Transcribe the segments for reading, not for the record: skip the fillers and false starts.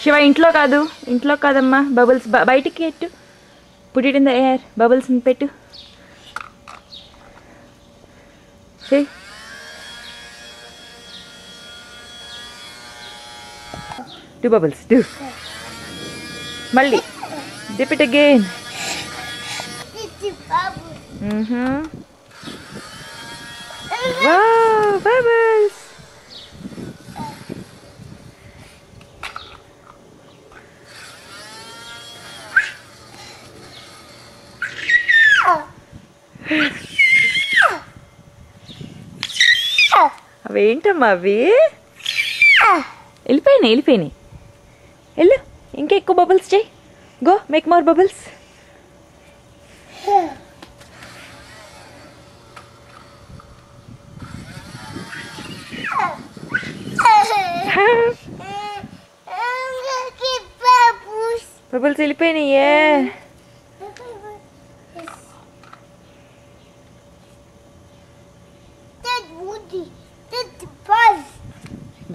శివ ఇంట్లో కాదమ్మా. బబుల్స్ బయటికి పెట్టు. Put it in the air. Bubbles పెట్టు. Do bubbles, do. Malli. Dip it again. Wow, bubbles. అవేంటమ్మా అవి? వెళ్ళిపోయినాయి. వెళ్ళు, ఇంకా ఎక్కువ బబుల్స్ చేయి. Go make more bubbles. Bubbles వెళ్ళిపోయినాయే.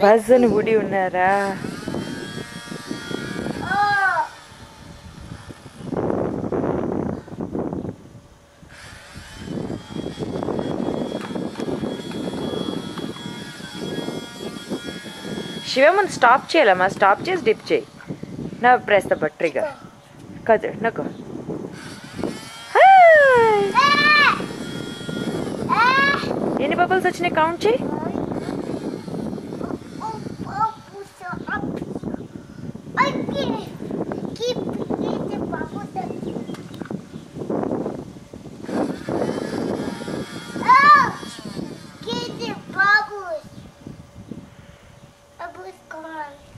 బజ్ అని వుడి ఉన్నారా? శివమన్ స్టాప్ చేయాలమ్మా. స్టాప్ చేసి డిప్ చేయి. నా ప్రెస్ ద బట్ ట్రిగర్. కాదు నాకు ఎన్ని బబుల్స్ వచ్చినాయి కౌంట్ చేయి.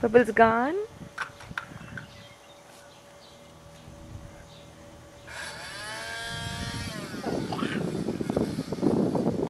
Bubbles gone.